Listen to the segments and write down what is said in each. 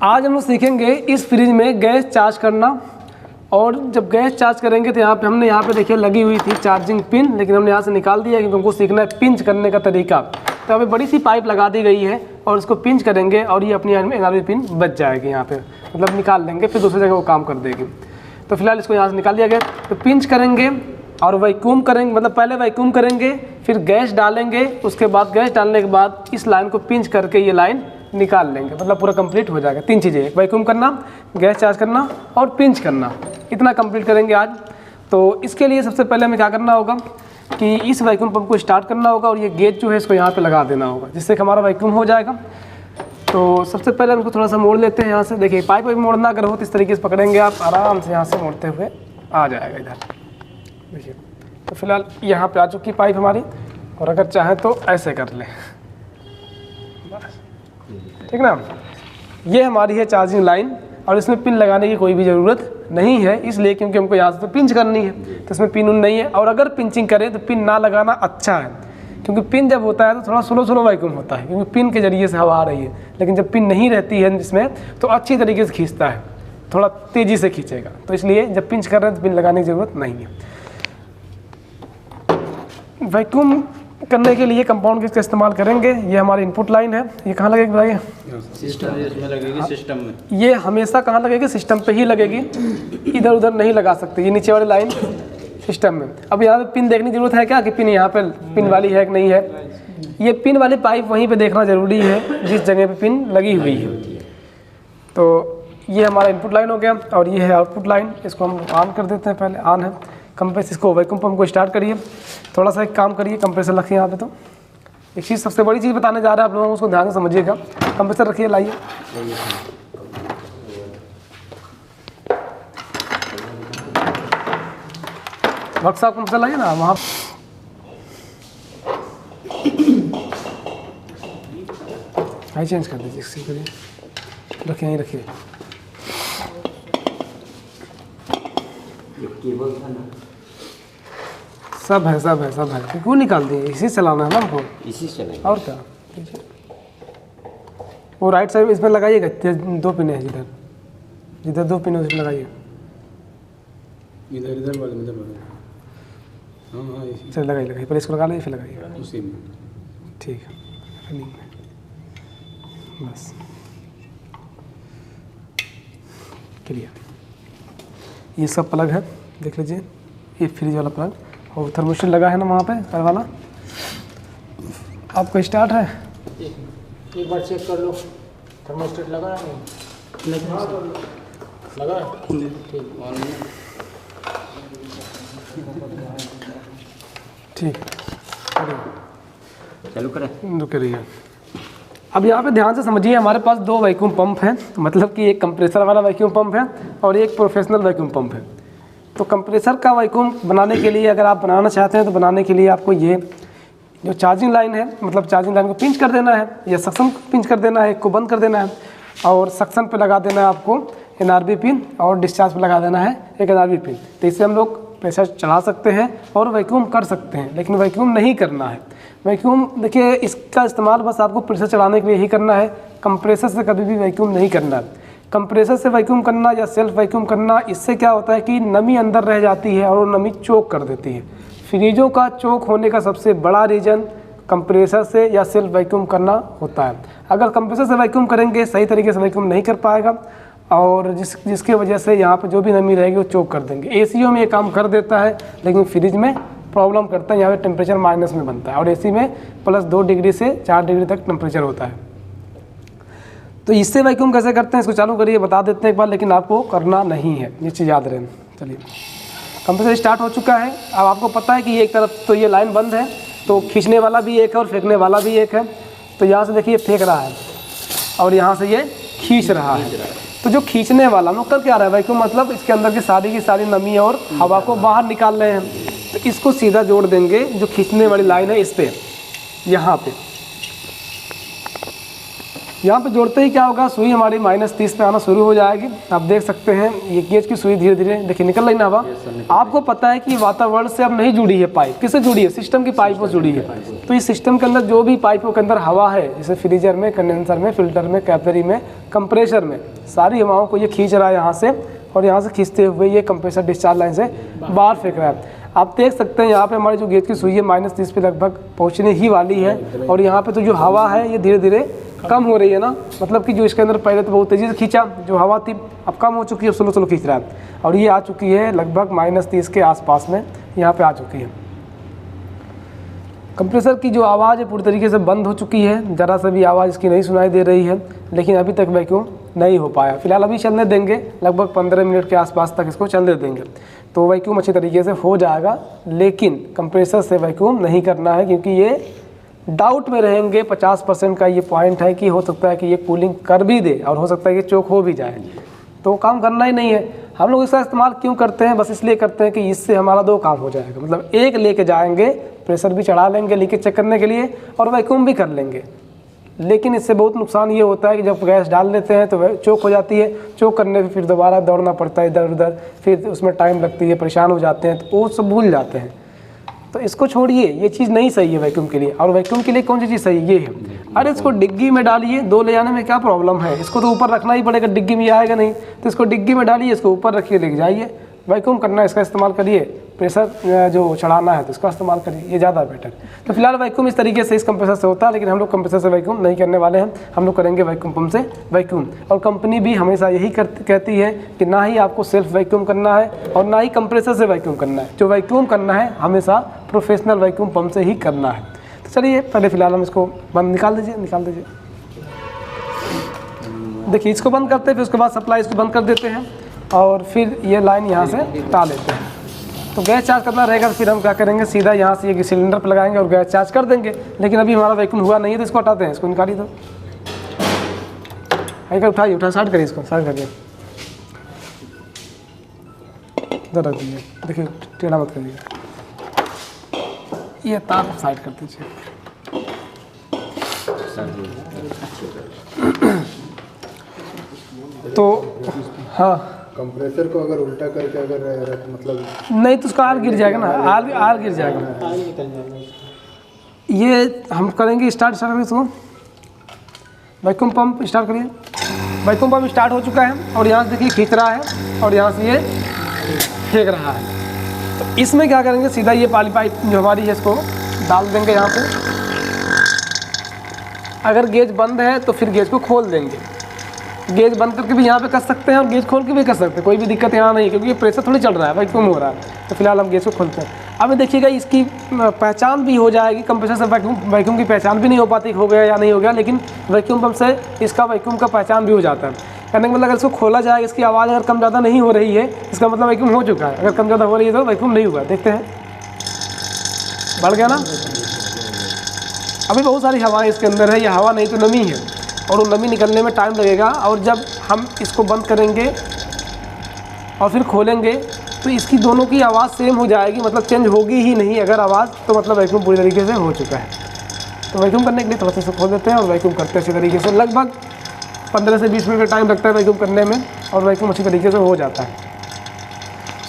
आज हम लोग सीखेंगे इस फ्रिज में गैस चार्ज करना। और जब गैस चार्ज करेंगे तो हमने यहाँ पे देखिए लगी हुई थी चार्जिंग पिन, लेकिन हमने यहाँ से निकाल दिया क्योंकि हमको सीखना है पिंच करने का तरीका। तो अभी बड़ी सी पाइप लगा दी गई है और इसको पिंच करेंगे और ये अपनी NRV पिन बच जाएगी यहाँ पे, मतलब निकाल लेंगे, फिर दूसरी जगह वो काम कर देगी। तो फिलहाल इसको यहाँ से निकाल दिया गया। तो पिंच करेंगे और वैक्यूम करेंगे, मतलब पहले वैक्यूम करेंगे फिर गैस डालेंगे, उसके बाद गैस डालने के बाद इस लाइन को पिंच करके ये लाइन निकाल लेंगे, मतलब पूरा कंप्लीट हो जाएगा। 3 चीज़ें, वैक्यूम करना, गैस चार्ज करना और पिंच करना, इतना कंप्लीट करेंगे आज। तो इसके लिए सबसे पहले हमें क्या करना होगा कि इस वैक्यूम पंप को स्टार्ट करना होगा और ये गेज जो है इसको यहाँ पे लगा देना होगा, जिससे कि हमारा वैक्यूम हो जाएगा। तो सबसे पहले हमको थोड़ा सा मोड़ लेते हैं यहाँ से। देखिए पाइप भी मोड़ना अगर हो तो इस तरीके से पकड़ेंगे आप, आराम से यहाँ से मोड़ते हुए आ जाएगा इधर। देखिए तो फिलहाल यहाँ पे आ चुकी पाइप हमारी, और अगर चाहें तो ऐसे कर लें, ठीक ना। ये हमारी है चार्जिंग लाइन और इसमें पिन लगाने की कोई भी ज़रूरत नहीं है, इसलिए क्योंकि हमको यहाँ से तो पिंच करनी है, तो इसमें पिन नहीं है। और अगर पिंचिंग करें तो पिन ना लगाना अच्छा है, क्योंकि पिन जब होता है तो थोड़ा स्लो वैक्यूम होता है, क्योंकि पिन के ज़रिए से हवा आ रही है। लेकिन जब पिन नहीं रहती है इसमें तो अच्छी तरीके से खींचता है, थोड़ा तेज़ी से खींचेगा। तो इसलिए जब पिंच कर रहे हैं तो पिन लगाने की ज़रूरत नहीं है। वैक्यूम करने के लिए कंपाउंड गेज का इस्तेमाल करेंगे। ये हमारी इनपुट लाइन है, ये कहाँ लगेगी बताइए? सिस्टम में लगेगी। सिस्टम में ये हमेशा कहाँ लगेगी? सिस्टम पे ही लगेगी, इधर उधर नहीं लगा सकते। ये नीचे वाली लाइन सिस्टम में। अब यहाँ पे पिन देखने की जरूरत है क्या कि पिन यहाँ पे पिन वाली है कि नहीं है? ये पिन वाली पाइप वहीं पे देखना ज़रूरी है जिस जगह पे पिन लगी हुई है। तो ये हमारा इनपुट लाइन हो गया और ये है आउटपुट लाइन। इसको हम ऑन कर देते हैं, पहले ऑन है। कंप्रेसर, इसको वैक्यूम पंप को स्टार्ट करिए। थोड़ा सा एक काम करिए, कंप्रेसर रखिए यहाँ पे। तो एक चीज़, सबसे बड़ी चीज़ बताने जा रहे हैं आप लोगों को, उसको ध्यान से समझिएगा। कंप्रेसर रखिए, लाइए। वर्कशॉप कंप्रेसर लाइए ना वहाँ। हाई चेंज कर दीजिए, इसी करिए, रखिए, यहीं रखिए। सब है। क्यों निकाल दिए? इसी से चलाना है ना हमको, इसी से चलेगा। और क्या। वो राइट साइड इसमें लगाइएगा, 2 पिन है जिधर 2 पिन है उसमें लगाइए। इधर वाले हाँ चल लगाइए, पहले इसको लगा लीजिए फिर लगाइए, उसी में। ठीक है, रनिंग में बस क्लियर। ये सब प्लग है, देख लीजिए। ये फ्रिज वाला प्लग और थर्मोस्टेट लगा है ना वहाँ पे कर वाला। आपका स्टार्ट है, एक बार चेक कर लो। थर्मोस्टेट लगा है नहीं? लगा है, ठीक। चालू करें? रुक रहिए। अब यहाँ पे ध्यान से समझिए, हमारे पास 2 वैक्यूम पंप हैं, मतलब कि एक कंप्रेसर वाला वैक्यूम पंप है और एक प्रोफेशनल वैक्यूम पंप है। तो कंप्रेसर का वैक्यूम बनाने के लिए, अगर आप बनाना चाहते हैं तो बनाने के लिए आपको ये जो चार्जिंग लाइन है, मतलब चार्जिंग लाइन को पिंच कर देना है, या सक्शन को पिंच कर देना है, एक को बंद कर देना है, और सक्शन पे लगा देना है आपको NRV पिन, और डिस्चार्ज पे लगा देना है एक NRV पिन। तो इससे हम लोग प्रेशर चला सकते हैं और वैक्यूम कर सकते हैं, लेकिन वैक्यूम नहीं करना है। वैक्यूम देखिए, इसका इस्तेमाल बस आपको प्रेशर चलाने के लिए ही करना है, कंप्रेसर से कभी भी वैक्यूम नहीं करना है। कंप्रेसर से वैक्यूम करना या सेल्फ वैक्यूम करना, इससे क्या होता है कि नमी अंदर रह जाती है और वो नमी चोक कर देती है। फ्रिजों का चोक होने का सबसे बड़ा रीज़न कंप्रेसर से या सेल्फ वैक्यूम करना होता है। अगर कंप्रेसर से वैक्यूम करेंगे सही तरीके से वैक्यूम नहीं कर पाएगा, और जिसके वजह से यहाँ पर जो भी नमी रहेगी वो चोक कर देंगे। एसीओ में ये काम कर देता है, लेकिन फ्रिज में प्रॉब्लम करता है। यहाँ पे टेम्परेचर माइनस में बनता है और एसी में +2 डिग्री से 4 डिग्री तक टेम्परेचर होता है। तो इससे वैक्यूम कैसे करते हैं इसको चालू करिए, बता देते हैं एक बार, लेकिन आपको करना नहीं है, ये चीज़ याद रहे। चलिए, कंप्रेसर स्टार्ट हो चुका है। अब आपको पता है कि एक तरफ तो ये लाइन बंद है, तो खींचने वाला भी एक है और फेंकने वाला भी एक है। तो यहाँ से देखिए फेंक रहा है और यहाँ से ये खींच रहा है। तो जो खींचने वाला में कर क्या रहा है वैक्यूम, मतलब इसके अंदर की सारी नमी और हवा को बाहर निकाल रहे हैं। तो इसको सीधा जोड़ देंगे, जो खींचने वाली लाइन है इस पर, यहाँ पे यहाँ पे जोड़ते ही क्या होगा, सुई हमारी -30 पे आना शुरू हो जाएगी। आप देख सकते हैं ये गेज की सुई धीरे धीरे देखिए निकल रही ना हवा। आपको पता है कि वातावरण से अब नहीं जुड़ी है पाइप, किससे जुड़ी है, सिस्टम की पाइप से जुड़ी है। तो इस सिस्टम के अंदर जो भी पाइपों के अंदर हवा है, जैसे फ्रीजर में, कंडेंसर में, फिल्टर में, कैपिलरी में, कंप्रेसर में, सारी हवाओं को ये खींच रहा है यहाँ से, और यहाँ से खींचते हुए ये कंप्रेसर डिस्चार्ज लाइन से बाहर फेंक रहा है। आप देख सकते हैं यहाँ पे हमारी जो गेज की सुई है -30 पे लगभग पहुँचने ही वाली है, और यहाँ पे तो जो हवा है ये धीरे धीरे कम हो रही है ना, मतलब कि जो इसके अंदर पहले तो बहुत तेज़ी से खींचा, जो हवा थी अब कम हो चुकी है, स्लो स्लो खींच रहा है, और ये आ चुकी है लगभग -30 के आसपास में यहाँ पे आ चुकी है। कंप्रेसर की जो आवाज़ है पूरी तरीके से बंद हो चुकी है, ज़रा सा भी आवाज़ इसकी नहीं सुनाई दे रही है, लेकिन अभी तक वैक्यूम नहीं हो पाया। फिलहाल अभी चलने देंगे, लगभग 15 मिनट के आसपास तक इसको चलने देंगे तो वैक्यूम अच्छी तरीके से हो जाएगा। लेकिन कंप्रेसर से वैक्यूम नहीं करना है, क्योंकि ये डाउट में रहेंगे। 50% का ये पॉइंट है कि हो सकता है कि ये कूलिंग कर भी दे, और हो सकता है कि चोक हो भी जाए, तो काम करना ही नहीं है। हम लोग इसका इस्तेमाल क्यों करते हैं, बस इसलिए करते हैं कि इससे हमारा 2 काम हो जाएगा। मतलब एक लेके जाएंगे, प्रेशर भी चढ़ा लेंगे लीकेज चेक करने के लिए, और वैक्यूम भी कर लेंगे। लेकिन इससे बहुत नुकसान ये होता है कि जब गैस डाल लेते हैं तो चोक हो जाती है, चोक करने पे फिर दोबारा दौड़ना पड़ता है इधर उधर, फिर उसमें टाइम लगती है, परेशान हो जाते हैं, तो वो सब भूल जाते हैं। तो इसको छोड़िए, ये चीज़ नहीं सही है वैक्यूम के लिए। और वैक्यूम के लिए कौन सी चीज़ सही है, ये है। अरे इसको डिग्गी में डालिए, 2 ले जाने में क्या प्रॉब्लम है, इसको तो ऊपर रखना ही पड़ेगा, डिग्गी में आएगा नहीं, तो इसको डिग्गी में डालिए, इसको ऊपर रखिए, लेके जाइए। वैक्यूम करना है इसका इस्तेमाल करिए, प्रेशर जो चढ़ाना है तो इसका इस्तेमाल करिए, ये ज़्यादा बेटर। तो फिलहाल वैक्यूम इस तरीके से इस कंप्रेसर से होता है, लेकिन हम लोग कंप्रेसर से वैक्यूम नहीं करने वाले हैं, हम लोग करेंगे वैक्यूम पंप से वैक्यूम। और कंपनी भी हमेशा यही कहती है कि ना ही आपको सेल्फ वैक्यूम करना है और ना ही कंप्रेसर से वैक्यूम करना है। जो वैक्यूम करना है हमेशा प्रोफेशनल वैक्यूम पंप से ही करना है। तो चलिए पहले फ़िलहाल हम इसको बंद निकाल दीजिए। देखिए इसको बंद करते हैं, फिर उसके बाद सप्लाई इसको बंद कर देते हैं, और फिर ये लाइन यहाँ से हटा लेते हैं। तो गैस चार्ज करना रहेगा तो फिर हम क्या करेंगे, सीधा यहाँ से ये सिलेंडर पर लगाएंगे और गैस चार्ज कर देंगे। लेकिन अभी हमारा वैक्यूम हुआ नहीं है, तो इसको हटाते हैं, इसको निकालिए। तो एक उठाइए, स्टार्ट करिए, इसको स्टार्ट करिए, इधर रख दीजिए, देखिए टेढ़ा मत करिएगा, ये तार साइड कर दीजिए। तो हाँ, कंप्रेसर को अगर उल्टा करके अगर मतलब नहीं तो उसका आर गिर जाएगा ना, आर गिर जाएगा। ये हम करेंगे स्टार्ट करिए इसको, वैक्यूम पंप स्टार्ट करिए। वैक्यूम पंप स्टार्ट हो चुका है, और यहाँ से देखिए खींच रहा है, और यहाँ से ये फेंक रहा है। तो इसमें क्या करेंगे, सीधा ये पाली पाइप जो हमारी है इसको डाल देंगे यहाँ पे। अगर गेज बंद है तो फिर गेज को खोल देंगे, गेज बंद करके भी यहाँ पे कर सकते हैं और गेज खोल के भी कर सकते हैं, कोई भी दिक्कत यहाँ नहीं है, क्योंकि ये प्रेशर थोड़ी चल रहा है, वैक्यूम हो रहा है। तो फिलहाल हम गेज को खोलते हैं। अब देखिएगा इसकी पहचान भी हो जाएगी, कंप्रेसर से वैक्यूम की पहचान भी नहीं हो पाती हो गया या नहीं हो गया, लेकिन वैक्यूम पंप से इसका वैक्यूम का पहचान भी हो जाता है। कहने का मतलब अगर इसको खोला जाए, इसकी आवाज़ अगर कम ज़्यादा नहीं हो रही है, इसका मतलब वैक्यूम हो चुका है। अगर कम ज़्यादा हो रही है तो वैक्यूम नहीं हुआ। देखते हैं, बढ़ गया ना। अभी बहुत सारी हवा इसके अंदर है, यह हवा नहीं तो नमी है, और वो नमी निकलने में टाइम लगेगा। और जब हम इसको बंद करेंगे और फिर खोलेंगे तो इसकी दोनों की आवाज़ सेम हो जाएगी, मतलब चेंज होगी ही नहीं अगर आवाज़, तो मतलब वैक्यूम पूरी तरीके से हो चुका है। तो वैक्यूम करने के लिए थोड़ा सा इसको खोल देते हैं और वैक्यूम करते हैं अच्छी तरीके से। लगभग 15 से 20 मिनट का टाइम लगता है वैक्यूम करने में, और वैक्यूम अच्छी तरीके से हो जाता है।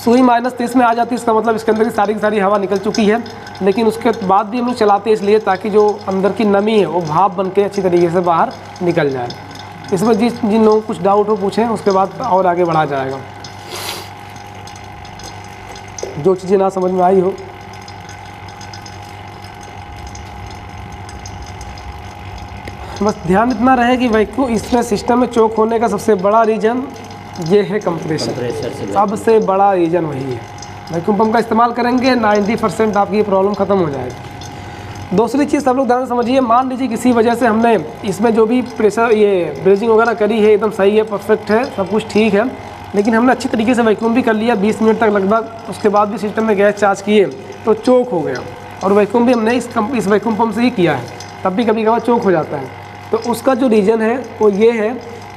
सुई -30 में आ जाती है, इसका मतलब इसके अंदर की सारी हवा निकल चुकी है। लेकिन उसके बाद भी हम लोग चलाते हैं इसलिए ताकि जो अंदर की नमी है वो भाप बन के अच्छी तरीके से बाहर निकल जाए। इसमें जिन लोगों को कुछ डाउट हो पूछें, उसके बाद और आगे बढ़ा जाएगा। जो चीज़ें ना समझ में आई हो, बस ध्यान इतना रहे कि वैक्यूम इसमें सिस्टम में चोक होने का सबसे बड़ा रीज़न ये है कंप्रेसर, सबसे बड़ा रीज़न वही है। वैक्यूम पंप का इस्तेमाल करेंगे, 90% आपकी ये प्रॉब्लम ख़त्म हो जाएगी। दूसरी चीज़ सब लोग ध्यान समझिए, मान लीजिए किसी वजह से हमने इसमें जो भी प्रेशर ये ब्रेजिंग वगैरह करी है एकदम सही है, परफेक्ट है, सब कुछ ठीक है, लेकिन हमने अच्छी तरीके से वैक्यूम भी कर लिया 20 मिनट तक लगभग, उसके बाद भी सिस्टम में गैस चार्ज किए तो चोक हो गया। और वैक्यूम भी हमने इस वैक्यूम पंप से ही किया है, तब भी कभी कभार चोक हो जाता है। तो उसका जो रीज़न है वो ये है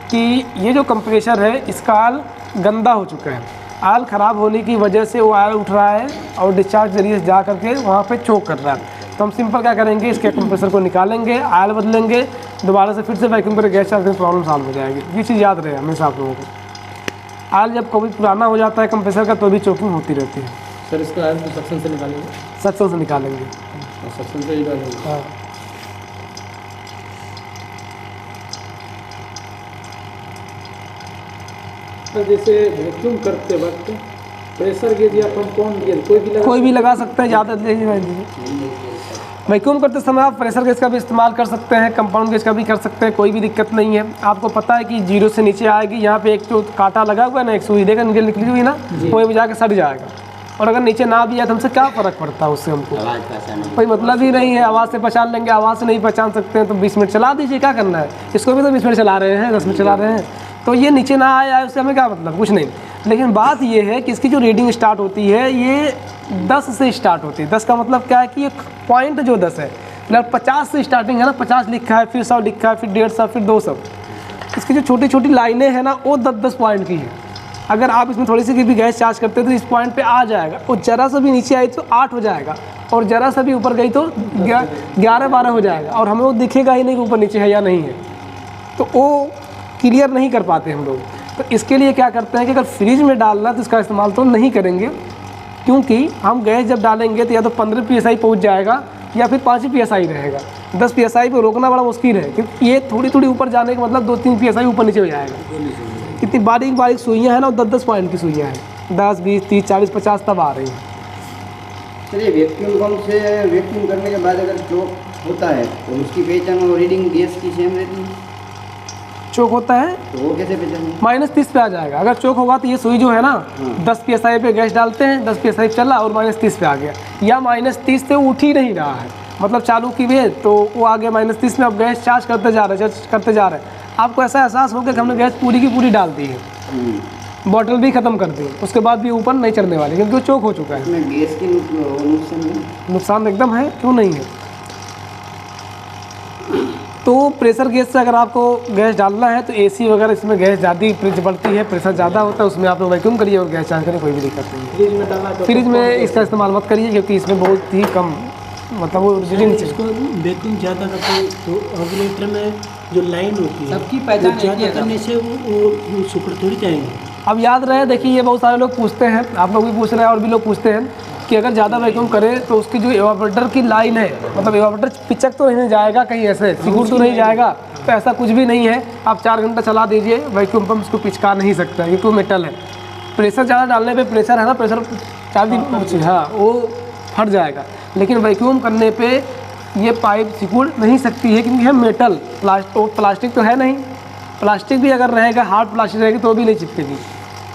कि ये जो कंप्रेसर है इसका आल गंदा हो चुका है। आल ख़राब होने की वजह से वो आल उठ रहा है और डिस्चार्ज जरिए से जा करके वहाँ पे चोक कर रहा है। तो हम सिंपल क्या करेंगे, इसके कंप्रेसर को निकालेंगे, आयल बदलेंगे दोबारा से फिर से वैक्यूम करके गैस चार्ज करने प्रॉब्लम सॉल्व हो जाएगी। ये चीज़ याद रहे हमेशा आप लोगों को। ऑयल जब कभी पुराना हो जाता है कंप्रेसर का तो भी चोकिंग होती रहती है। सर इसका ऑयल तो सक्शन से निकालेंगे, सक्शन से निकालेंगे। सक्शन से ही डालेंगे। हाँ, सर जैसे वैक्यूम करते वक्त प्रेशर गेज या कंपाउंड गेज कोई भी लगा सकता है, ज़्यादा वैक्यूम करते समय आप प्रेशर गेज का भी इस्तेमाल कर सकते हैं, कंपाउंड गेज का भी कर सकते हैं, कोई भी दिक्कत नहीं है। आपको पता है कि 0 से नीचे आएगी, यहाँ पे एक जो कांटा लगा हुआ है ना, एक सुई देगा निकली हुई ना, वहीं पे जाके सट जाएगा। और अगर नीचे ना भी आए तो हमसे क्या फ़र्क पड़ता है उससे, हमको कोई मतलब ही नहीं है। आवाज़ से पहचान लेंगे, आवाज़ से नहीं पहचान सकते हैं तो 20 मिनट चला दीजिए, क्या करना है। इसको भी तो 20 मिनट चला रहे हैं, 10 मिनट चला रहे हैं, तो ये नीचे ना आए उससे हमें क्या मतलब, कुछ नहीं। लेकिन बात ये है कि इसकी जो रीडिंग स्टार्ट होती है ये 10 से स्टार्ट होती है। 10 का मतलब क्या है कि ये पॉइंट जो 10 है, मतलब 50 से स्टार्टिंग है ना, 50 लिखा है, फिर 100 लिखा है, फिर 150, फिर 200। इसकी जो छोटी छोटी लाइनें हैं ना वो 10-10 पॉइंट की है। अगर आप इसमें थोड़ी सी भी गैस चार्ज करते हैं तो इस पॉइंट पे आ जाएगा, और ज़रा सा भी नीचे आई तो 8 हो जाएगा, और ज़रा सा भी ऊपर गई तो 11-12 हो जाएगा, और हमें वो दिखेगा ही नहीं कि ऊपर नीचे है या नहीं है, तो वो क्लियर नहीं कर पाते हम लोग। तो इसके लिए क्या करते हैं कि अगर फ्रिज में डालना तो इसका इस्तेमाल तो नहीं करेंगे, क्योंकि हम गैस जब डालेंगे तो या तो 15 PSI पहुँच जाएगा या फिर 5 PSI रहेगा। 10 PSI पे रोकना बड़ा मुश्किल है, क्योंकि ये थोड़ी थोड़ी ऊपर जाने का मतलब 2-3 PSI ऊपर नीचे हो जाएगा। इतनी बारीक बारीक सुइयाँ हैं ना, 10-10 पॉइंट की सुइयाँ हैं, 10, 20, 30, 40, 50 तब आ रही हैं। चलिए वैक्यूम पंप से वैक्यूम करने के बाद अगर चोक होता है तो उसकी पहचान और रीडिंग गैस की सेम रहती है? चोक होता है तो वो कैसे पहचान? -30 पे आ जाएगा। अगर चोक होगा तो ये सुई जो है ना 10 PSI पे गैस डालते हैं, 10 PSI चला और -30 पे आ गया, या -30 से उठ ही नहीं रहा है, मतलब चालू की हुई तो वो आ गया -30 में, अब गैस चार्ज करते जा रहे हैं। आपको ऐसा एहसास हो गया कि हमने गैस पूरी की पूरी डाल दी है, बॉटल भी ख़त्म कर दी, उसके बाद भी ऊपर नहीं चढ़ने वाली, क्योंकि वो चोक हो चुका है। इसमें गैस की नुकसान एकदम है, क्यों नहीं है। तो प्रेशर गैस से अगर आपको गैस डालना है तो AC वगैरह इसमें गैस ज़्यादा बढ़ती है, प्रेशर ज़्यादा होता है, उसमें आप लोग वैक्यूम करिए और गैस चार्ज करिए, कोई भी दिक्कत नहीं है। फ्रिज में डालना है तो फ्रिज में इसका इस्तेमाल मत करिए, क्योंकि इसमें बहुत ही कम मतलब वो रीडिंग से इसको वैक्यूम ज़्यादा करते हैं तो ऑपरेटर में जो लाइन होती है सबकी पहचान वो ज़्यादा करने से वो सुपर थोड़ी जाएंगे। अब याद रहे, देखिए ये बहुत सारे लोग पूछते हैं, आप लोग भी पूछ रहे हैं और भी लोग पूछते हैं कि अगर ज़्यादा वैक्यूम करें तो उसकी जो एवापोरेटर की लाइन है, मतलब एवापोरेटर पिचक तो नहीं जाएगा कहीं, ऐसे सिकुड़ तो नहीं जाएगा, तो ऐसा कुछ भी नहीं है। आप 4 घंटा चला दीजिए, वैक्यूम पंप उसको पिचका नहीं सकता, क्योंकि वो मेटल है। प्रेशर ज़्यादा डालने पे प्रेशर है ना, प्रेशर चार्ज हाँ वो फट जाएगा, लेकिन वैक्यूम करने पे ये पाइप सिकुड़ नहीं सकती है, क्योंकि है मेटल। प्लास्टिक तो है नहीं, प्लास्टिक भी अगर रहेगा, हार्ड प्लास्टिक रहेगी तो भी नहीं चिपकेगी।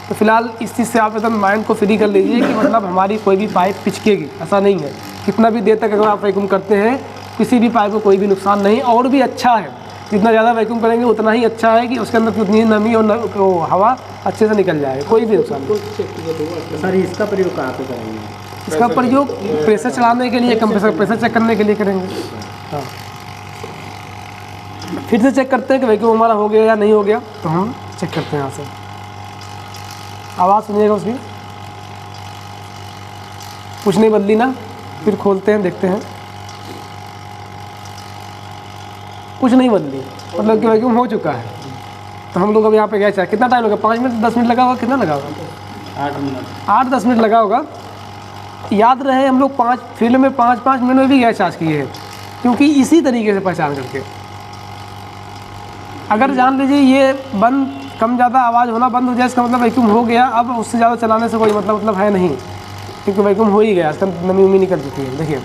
तो फिलहाल इस चीज़ से आप एकदम माइंड को फ्री कर लीजिए कि मतलब हमारी कोई भी पाइप पिचकेगी, ऐसा नहीं है। कितना भी देर तक अगर आप वैक्यूम करते हैं, किसी भी पाइप को कोई भी नुकसान नहीं, और भी अच्छा है, जितना ज़्यादा वैक्यूम करेंगे उतना ही अच्छा है कि उसके अंदर की उतनी नमी और हवा अच्छे से निकल जाएगी, कोई भी नुकसान नहीं। सर इसका प्रयोग कहाँ पे करेंगे? इसका प्रयोग प्रेशर चलाने के लिए, कंप्रेसर प्रेशर चेक करने के लिए करेंगे। हाँ, फिर से चेक करते हैं कि वैक्यूम हमारा हो गया या नहीं हो गया, तो हम चेक करते हैं यहाँ से। आवाज़ सुनिएगा उसकी, कुछ नहीं बदली ना, फिर खोलते हैं देखते हैं, कुछ नहीं बदली, मतलब कि वैक्यूम हो चुका है। तो हम लोग अब यहाँ पे गए, चाहे कितना टाइम लगा, 5 मिनट 10 मिनट लगा होगा, कितना लगा होगा? 8-10 मिनट लगा होगा। याद रहे हम लोग फील्ड में 5-5 मिनट में भी गैस चार्ज किए हैं, क्योंकि इसी तरीके से पहचान करके। अगर जान लीजिए ये बंद कम ज़्यादा आवाज़ होना बंद हो जाए, इसका मतलब वैक्यूम हो गया, अब उससे ज़्यादा चलाने से कोई मतलब है नहीं, क्योंकि वैक्यूम हो ही गया, इसका नमी उमी निकल चुकी है। देखिए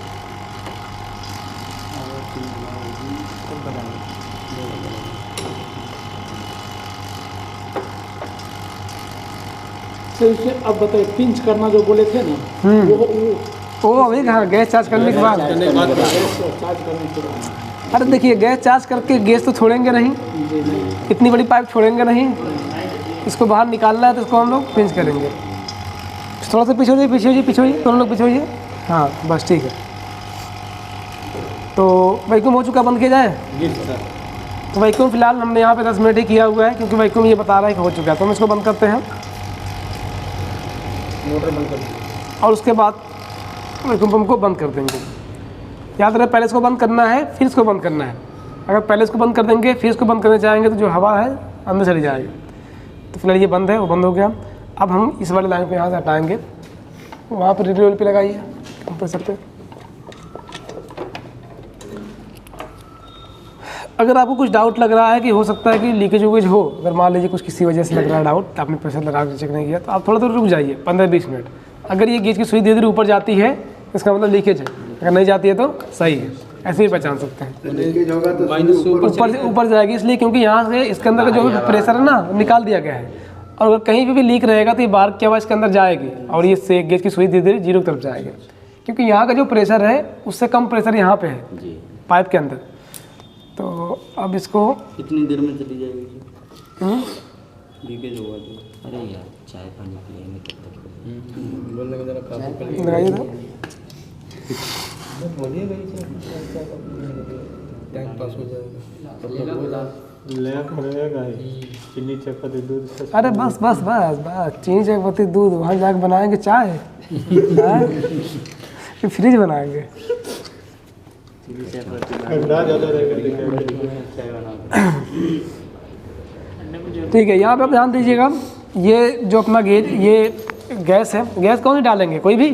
तो इसे अब बताइए, पिंच करना जो बोले थे ना, वो अभी हाँ गैस चार्ज करने के बाद, चार्ज करने के बाद अरे देखिए गैस चार्ज करके गैस तो छोड़ेंगे नहीं, इतनी बड़ी पाइप छोड़ेंगे नहीं, इसको बाहर निकालना है तो इसको हम लोग पिंच करेंगे। थोड़ा सा पीछे हो जाइए, दोनों लोग पीछे होइए, हाँ बस ठीक है। तो वैक्यूम हो चुका, बंद किया जाए। तो वैक्यूम फ़िलहाल हमने यहाँ पे 10 मिनट ही किया हुआ है, क्योंकि वैक्यूम ये बता रहा है कि हो चुका है, तो हम इसको बंद करते हैं, मोटर बंद कर दें और उसके बाद वैक्यूम पंप को बंद कर देंगे। याद रहे पहले इसको बंद करना है, फिर इसको बंद करना है, अगर पहले इसको बंद कर देंगे फिर इसको बंद करना चाहेंगे तो जो हवा है अंदर चली जाएगी। तो फिलहाल ये बंद है, वो बंद हो गया। अब हम इस वाले लाइन को यहाँ से हटाएंगे, वहाँ पर रेडियो पे लगाइए कंप्रेसर पे। अगर आपको कुछ डाउट लग रहा है कि हो सकता है कि लीकेज वूकेज हो, अगर मान लीजिए कुछ किसी वजह से लग रहा है डाउट, आपने प्रेशर लगा के चेक नहीं किया, तो आप थोड़ा रुक जाइए 15-20 मिनट। अगर ये गेज की सुई धीरे धीरे ऊपर जाती है इसका मतलब लीकेज है, अगर नहीं जाती है तो सही है, ऐसे ही पहचान सकते हैं। लीकेज होगा तो ऊपर जाएगी, इसलिए क्योंकि यहाँ से इसके अंदर का जो प्रेशर है ना निकाल दिया गया है, और अगर कहीं पे भी लीक रहेगा तो ये बार की आवाज़ इसके अंदर जाएगी और ये से गेज की सुई धीरे धीरे जीरो की तरफ जाएगी, क्योंकि यहाँ का जो प्रेशर है उससे कम प्रेशर यहाँ पे है जी। पाइप के अंदर। तो अब इसको कितनी देर में चली जाएगी लीकेज होगा तो? अरे यार चाय पानी पिएंगे तब तक बोलने में जरा काफ़ी लगाइए तो टाइम पास हो जाएगा। चीनी चपाती दूध से अरे बस बस बस बस चीनी चपाती दूध, वहाँ जाकर बनाएंगे चाय हाँ? कि फ्रिज बनाएंगे। ठंडा ज़्यादा रहेगा चाय बना ठीक है, यहाँ पे आप ध्यान दीजिएगा, ये जो अपना गेज ये गैस है, गैस कौन सी डालेंगे कोई भी?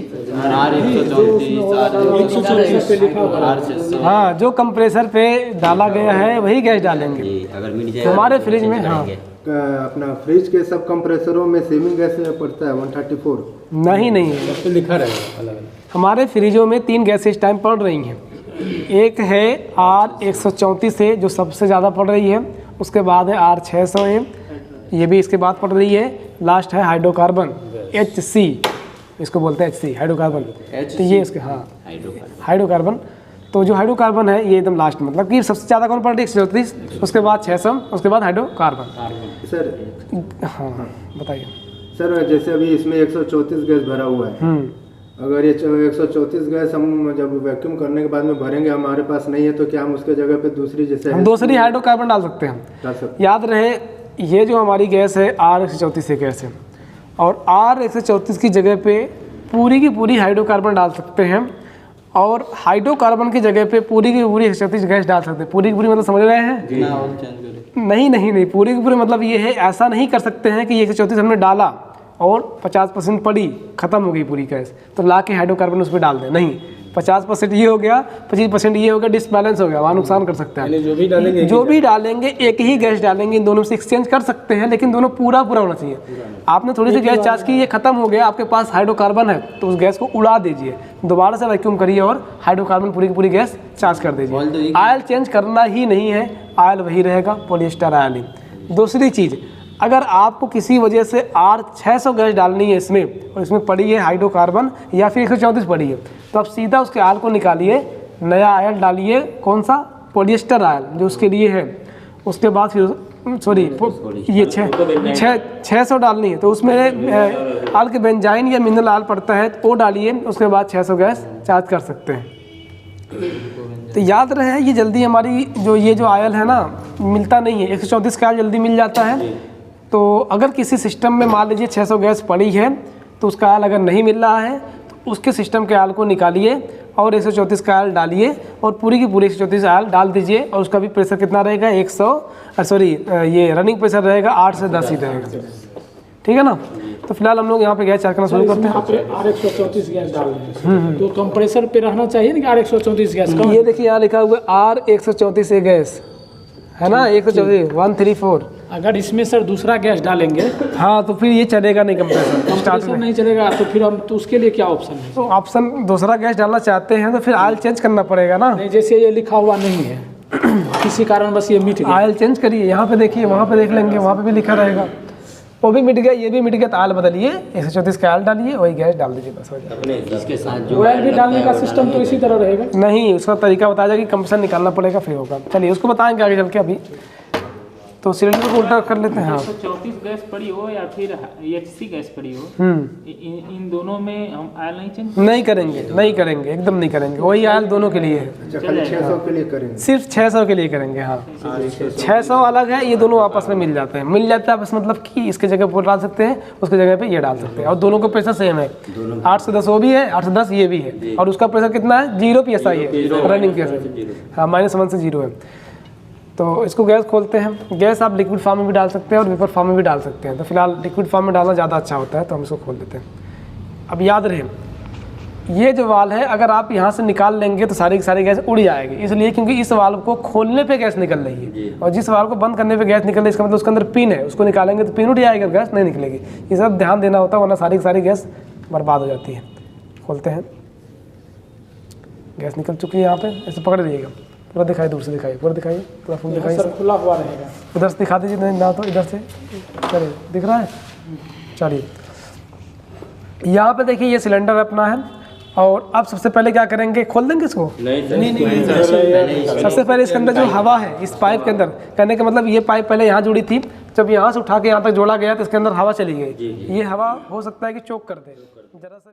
हाँ, जो कंप्रेसर पे डाला गया है वही गैस डालेंगे। अगर मिल जाए हमारे फ्रिज में हाँ अपना फ्रिज के सब कंप्रेसरों में सेमिंग गैस पड़ता है 134। नहीं नहीं, सब पे लिखा रहेगा अलग अलग। हमारे फ्रिजों में 3 गैस इस टाइम पड़ रही हैं। एक है R134 है जो सबसे ज़्यादा पड़ रही है, उसके बाद है R600 है, ये भी इसके बाद पड़ रही है, लास्ट है हाइड्रोकार्बन HC, इसको बोलते हैं HC हाइड्रोकार्बन। तो ये इसके हाँ हाइड्रोकार्बन, तो जो हाइड्रोकार्बन है ये एकदम लास्ट, मतलब कि सबसे ज़्यादा कौन पड़ रही है 134, उसके बाद 600, उसके बाद हाइड्रोकार्बन। सर हाँ बताइए सर, जैसे अभी इसमें 134 गैस भरा हुआ है, अगर ये 134 गैस हम जब वैक्यूम करने के बाद में भरेंगे, हमारे पास नहीं है, तो क्या हम उसके जगह पे दूसरी जैसे हम दूसरी हाइड्रोकार्बन डाल सकते हैं। डाल सकते याद रहे ये जो हमारी गैस है R134 गैस है, और R134 की जगह पे पूरी की पूरी हाइड्रोकार्बन डाल सकते हैं, और हाइड्रोकार्बन की जगह पे पूरी की पूरी 134 गैस डाल सकते हैं। पूरी की पूरी मतलब समझ रहे हैं? नहीं, पूरी की पूरी मतलब ये है, ऐसा नहीं कर सकते हैं कि ये 134 हमने डाला और 50% पड़ी, ख़त्म हो गई पूरी गैस तो ला के हाइड्रोकार्बन उस पर डाल दें। नहीं, 50% ये हो गया, 25% ये हो गया, डिसबैलेंस हो गया, वहाँ नुकसान कर सकते हैं। जो भी डालेंगे एक ही गैस डालेंगे, इन दोनों से एक्सचेंज कर सकते हैं, लेकिन दोनों पूरा होना चाहिए। आपने थोड़ी सी गैस चार्ज की, ये खत्म हो गया, आपके पास हाइड्रोकार्बन है तो उस गैस को उड़ा दीजिए, दोबारा से वैक्यूम करिए और हाइड्रोकार्बन पूरी की पूरी गैस चार्ज कर दीजिए। ऑयल चेंज करना ही नहीं है, ऑयल वही रहेगा, पॉलिएस्टर ऑयल ही। दूसरी चीज़, अगर आपको किसी वजह से R600 गैस डालनी है इसमें, और इसमें पड़ी है हाइड्रोकार्बन या फिर 134 पड़ी है, तो आप सीधा उसके ऑयल को निकालिए, नया ऑयल डालिए, कौन सा? पॉलिएस्टर ऑयल जो उसके लिए है। उसके बाद फिर सॉरी ये 600 डालनी है, तो उसमें ऑयल के बेंजाइन या मिनरल ऑयल पड़ता है, तो वो डालिए, उसके बाद 600 गैस चार्ज कर सकते हैं। तो याद रहे ये जल्दी हमारी ये जो ऑयल है ना मिलता नहीं है, 134 का ऑयल जल्दी मिल जाता है। तो अगर किसी सिस्टम में मान लीजिए 600 गैस पड़ी है, तो उसका ऑयल अगर नहीं मिल रहा है तो उसके सिस्टम के ऑयल को निकालिए और 134 का ऑयल डालिए और पूरी की पूरी 134 ऑयल डाल दीजिए, और उसका भी प्रेशर कितना रहेगा? ये रनिंग प्रेशर रहेगा 8 से 10 ही रहेगा, ठीक है ना। तो फिलहाल हम लोग यहाँ पे गैस चार्ज करना शुरू करते हैं। R134 गैस डाल रहे हैं तो कंप्रेसर पे रहना चाहिए ना कि R134 गैस का? ये देखिए यहाँ लिखा हुआ है R134 गैस है ना, 134 134। अगर इसमें सर दूसरा गैस डालेंगे हाँ तो फिर ये चलेगा नहीं, कंप्रेसर स्टार्ट में नहीं चलेगा, तो फिर हम तो उसके लिए क्या ऑप्शन है? तो ऑप्शन दूसरा गैस डालना चाहते हैं तो फिर ऑयल चेंज करना पड़ेगा ना। नहीं, जैसे ये लिखा हुआ नहीं है किसी कारण बस ये मिट गया, ऑयल चेंज करिए, यहाँ पे देखिए, वहाँ पे देख लेंगे, वहाँ पे भी लिखा रहेगा, वो भी मिट गया, ये भी मिट गया, तो ऑयल बदलिए, 134 का ऑयल डालिए, वही गैस डाल दीजिए, बस हो जाएगा। इसके साथ जो ऑयल भी डालने का सिस्टम तो इसी तरह रहेगा? नहीं, उसका तरीका बताया जाएगा कि कंप्रेसर निकालना पड़ेगा फिर होगा। चलिए उसको बताएंगे आगे चल के। अभी तो सिलेंडर को उल्टा कर लेते हैं। हाँ 134 गैस पड़ी हो या फिर HC गैस पड़ी हो, इन दोनों में हम ऑयल नहीं चेंज नहीं करेंगे, एकदम नहीं करेंगे, वही ऑयल दोनों के लिए है, खाली 600 के लिए करेंगे, सिर्फ 600 के लिए करेंगे। हाँ 600 अलग है, ये दोनों आपस में मिल जाते हैं, मिल जाता है बस, मतलब कि इसके जगह पर डाल सकते हैं, उसके जगह पे ये डाल सकते हैं, और दोनों का प्रेशर सेम है, 8 से 10 वो भी है, 8 से 10 ये भी है, और उसका प्रेशर कितना है? 0 PSI है, रनिंग प्रेशर। हाँ -1 से 0 है। तो इसको गैस खोलते हैं। गैस आप लिक्विड फॉर्म में भी डाल सकते हैं और वेपर फॉर्म में भी डाल सकते हैं। तो फिलहाल लिक्विड फॉर्म में डालना ज़्यादा अच्छा होता है, तो हम इसको खोल देते हैं। अब याद रहे, ये जो वाल्व है अगर आप यहाँ से निकाल लेंगे तो सारी की सारी गैस उड़ जाएगी, इसलिए क्योंकि इस वाल्व को खोलने पे गैस निकल रही है और जिस वाल्व को बंद करने पे गैस निकल रही है इसका मतलब उसके अंदर पिन है, उसको निकालेंगे तो पिन उठ जाएगी, गैस नहीं निकलेगी। ये सब ध्यान देना होता है, वरना सारी की सारी गैस बर्बाद हो जाती है। खोलते हैं, गैस निकल चुकी है। यहाँ पे ऐसे पकड़ लीजिएगा, पूरा दिखाइए, दूर से दिखाइए, पूरा दिखाइए, पूरा फुल दिखाइए, सर खुला हुआ रहेगा। उधर से दिखा दीजिए, नहीं ना तो इधर से। चलिए, दिख रहा है? चलिए, यहाँ पे देखिए ये सिलेंडर अपना है। और अब सबसे पहले क्या करेंगे, खोल देंगे इसको? सबसे पहले इसके अंदर जो हवा है इस पाइप के अंदर, कहने का मतलब ये पाइप पहले यहाँ जुड़ी थी, जब यहाँ से उठा के यहाँ तक जोड़ा गया तो इसके अंदर हवा चली गई। ये हवा हो सकता है कि चोक कर दे जरा सा।